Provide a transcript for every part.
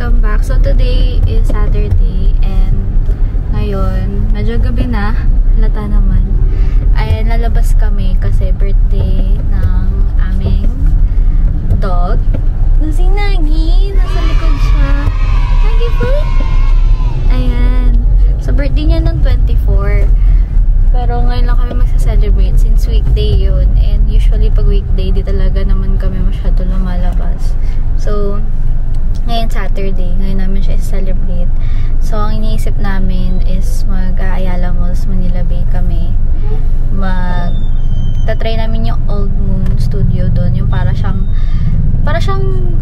welcome back. So today is Saturday and ngayon, medyo gabi na, halata naman. Ay lalabas kami kasi birthday ng aming dog. Si Nagi, nasa likod siya. Nagi po? Ayan. So birthday niya ng 24. Pero ngayon lang kami magsa-celebrate since weekday yun. And usually pag weekday, di talaga naman kami masyado lumalabas. So, ngayon Saturday, ngayon namin siya celebrate. So, ang iniisip namin is mag-Ayala Malls, Manila Bay kami. Tatry namin yung Old Moon Studio doon. Yung para siyang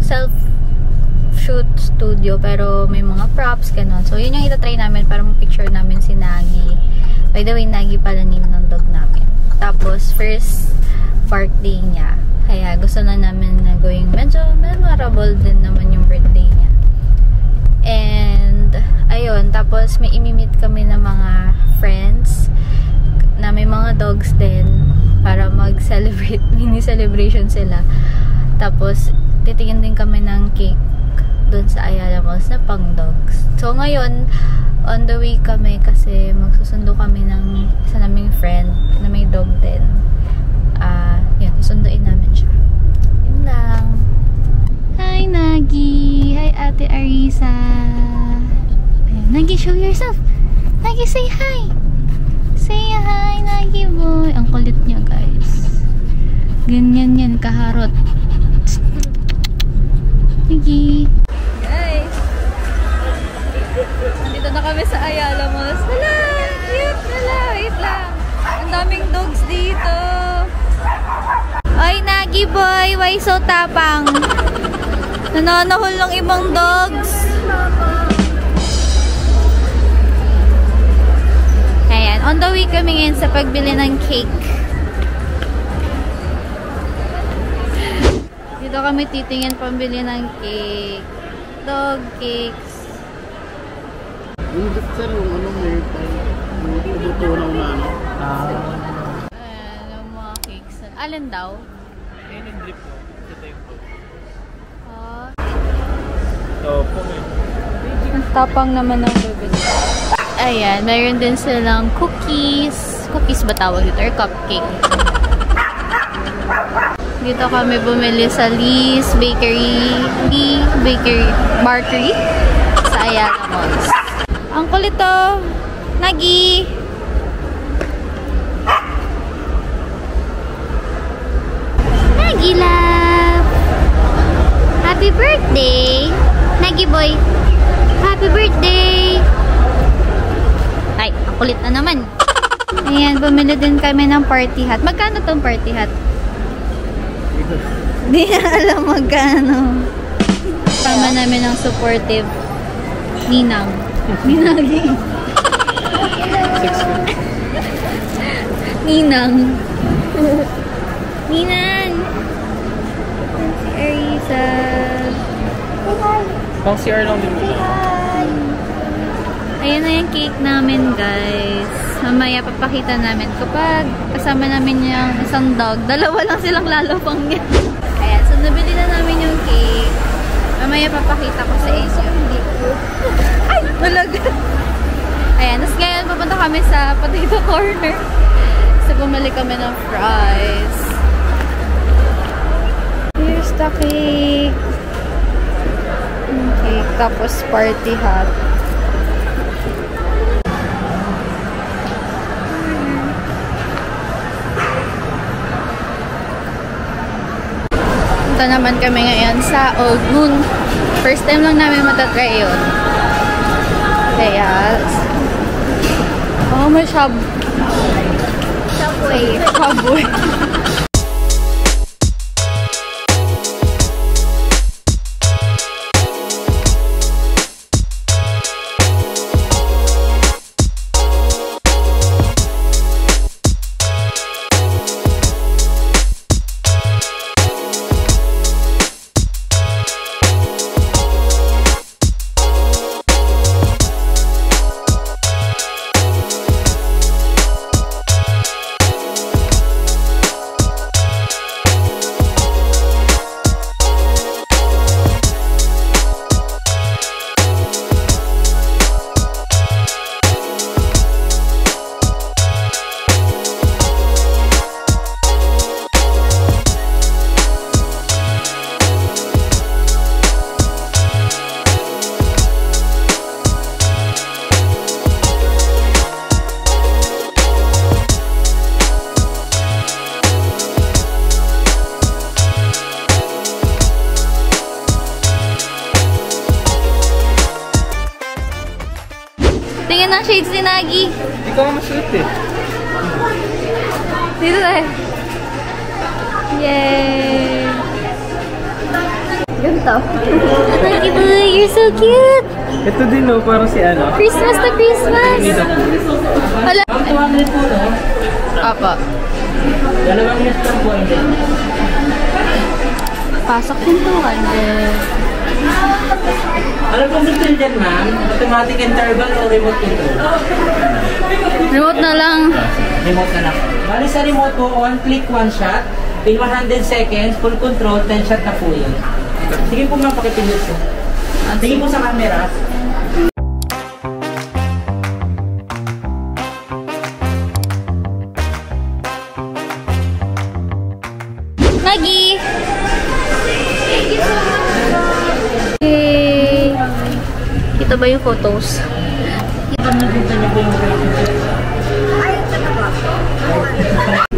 self-shoot studio pero may mga props, ganun. So, yun yung itatry namin para mag-picture namin si Nagi. By the way, Nagi pala name ng dog namin. Tapos, first park day niya. Kaya gusto na namin na going medyo memorable din naman yung birthday niya. And, ayun. Tapos, may imimit kami ng mga friends na may mga dogs din para mag-celebrate. Mini celebration sila. Tapos, titingin din kami ng cake doon sa Ayala Malls na pang dogs. So, ngayon, on the way kami kasi magsusundo kami ng isa naming friend na may dog din. Yun, susunduin namin siya. Yun lang. Hi, Nagi! Hi, Ate Arisa! Ayan, Nagi, show yourself! Nagi, say hi! Say hi, Nagi boy! Ang kulit niya, guys. Ganyan yan, kaharot. Nagi! Guys! Nandito na kami sa Ayala Malls. Hala! Cute! Hala! Wait lang! Ang daming dogs dito! Ay, Nagi boy! Why so tapang? Nanonahol ng ibang dogs. Ayan. On the way kami ngayon sa pagbili ng cake. Dito kami titingin pambili ng cake. Dog cakes. Yung sir, yung ano may tutunaw na ano. Ayan, yung mga cakes. Alin daw? Ayun yung drip mo. Ito yung po. So, po may. ang tapang naman ng bibili. Ayan, mayroon din silang cookies. Cookies ba tawag dito? Or cupcake? Dito kami bumili sa Lee's Bakery. Bakery sa Ayala Malls. Ang kulit to. Nagi! Nagi love! Happy birthday! Nagi boy! Happy birthday! Ay, ang kulit na naman. Ayan, bumili din kami ng party hat. Magkano tong party hat? Di na alam magkano. Tama namin ng supportive ninang. Ninagi. Ninang. Ninang. Si Arisa. Pang CR lang din. Hi. Ayan na yung cake namin, guys. Mamaya papakita namin kapag kasama namin yung isang dog. Dalawa lang silang lalapang niya. Ayan, so nabili na namin yung cake. Mamaya papakita ko sa inyo. Ay, malaga. Ayan, tapos ngayon pupunta kami sa potato corner. Kasi bumalik kami ng fries. Here's the cake. Cake, tapos party hat. Punta naman kami ngayon sa Old Moon. First time lang namin matatry yun. Kaya, may Subway. Tingnan ng shades ni Nagi. Hindi ko masuot eh. Dito tayo. Yay! Ganito. Nagi boy, you're so cute! Ito din no, parang si ano. Christmas to Christmas! Wala. 200 po no? Apa. Dalawang yes lang po hindi. Pasok yung 200. Ano pong gusto nyo dyan, ma'am? Automatic interval o remote control? Remote na lang. Remote na lang. Bali sa remote po, one click, one shot. In 100 seconds, full control, 10 shot na po yun. Sige po ma'am, pakipindot po. Sige po sa camera. Maggie! Yay! Kita ba yung photos?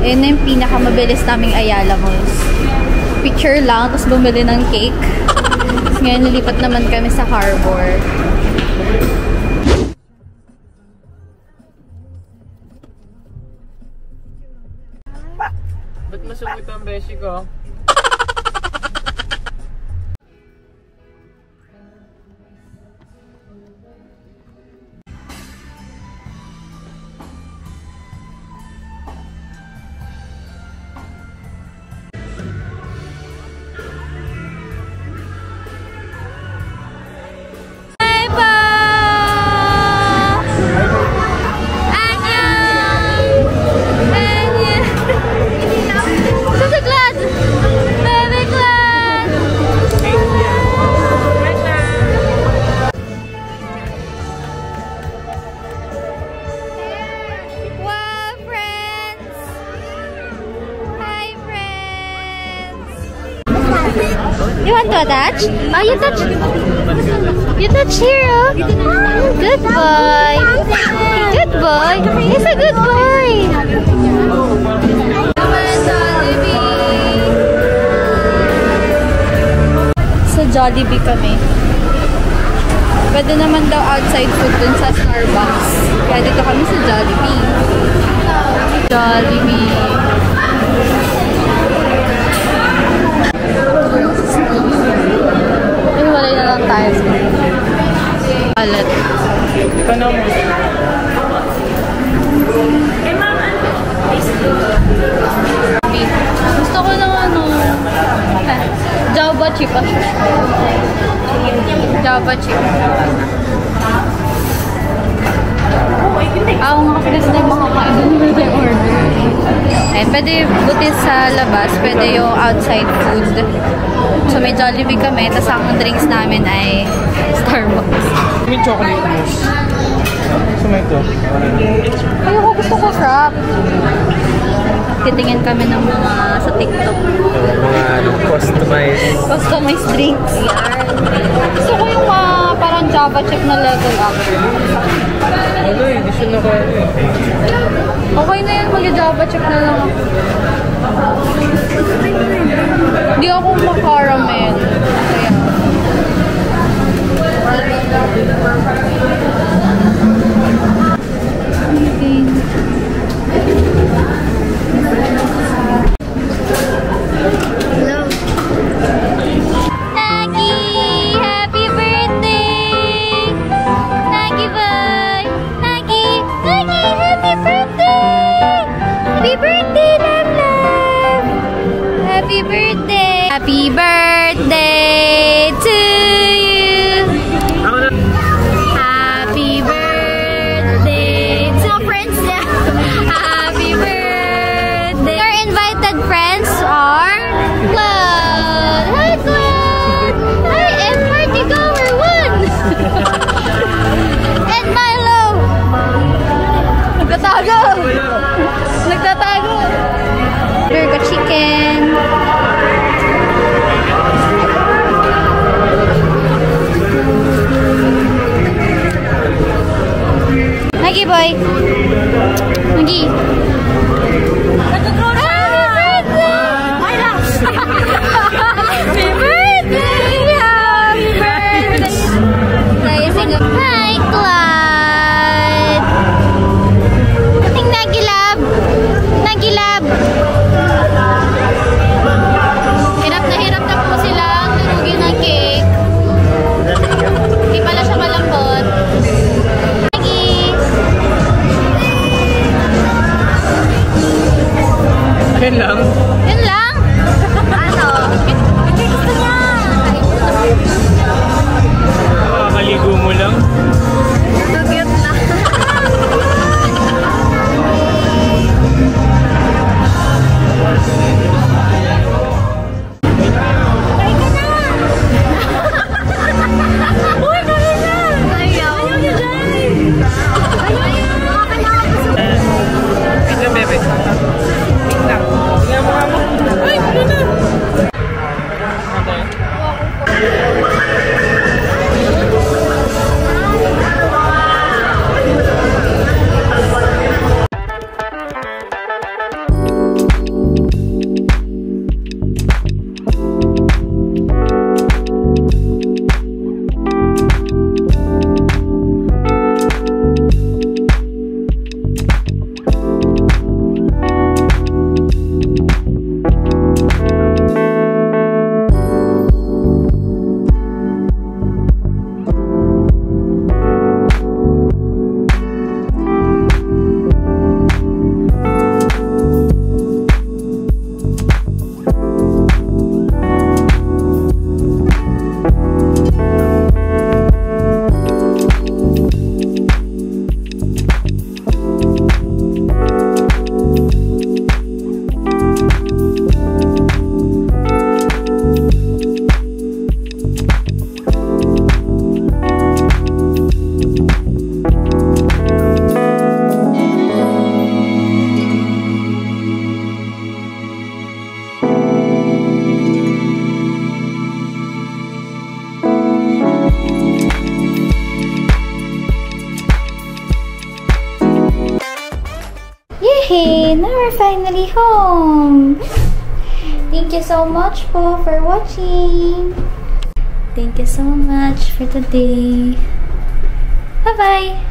Ayun na yung pinakamabilis naming Ayala Malls. Picture lang, tapos bumili ng cake. Tapos ngayon nilipat naman kami sa harbor. Ba't masungit ang beshi ko? You want to attach? Oh, you touch. You touch here, oh. Good boy. Good boy. He's a good boy. Sa Jollibee kami. Pwede naman daw outside food dun sa Starbucks. Kaya dito kami sa Jollibee. Jollibee. Walay na lang tayo sa wallet. Paano mo? Gusto ko ng ano, Java chip. Java chip. Ako nga kasi gusto yung makakain doon yung order. Ayan, pwede buti sa labas, pwede yung outside food. So may Jollibee kami, tapos ang drinks namin ay Starbucks. May chocolate mousse. Gusto mo ito? Ayoko, gusto ko frap. Titingin kami ng mga sa TikTok. Mga Customized drinks. Yan. Gusto ko yung parang Java chip na level up. Ano eh, di siya naka Okay na yun, mag-Java chip na lang ako. Hindi ako makaramel. Kaya. Hello. Nagi! Happy birthday! Nagi boy! Nagi! Nagi! Happy birthday! Happy birthday, love love! Happy birthday! Happy birthday to you! Happy birthday to friends niya! Happy birthday! Your invited friends are Claude! Hi Claude! Hi and Party Goer 1! And Milo! Nagtatago! Nagtatago! Burger chicken! Yay! Now we're finally home! Thank you so much po for watching! Thank you so much for today! Bye-bye!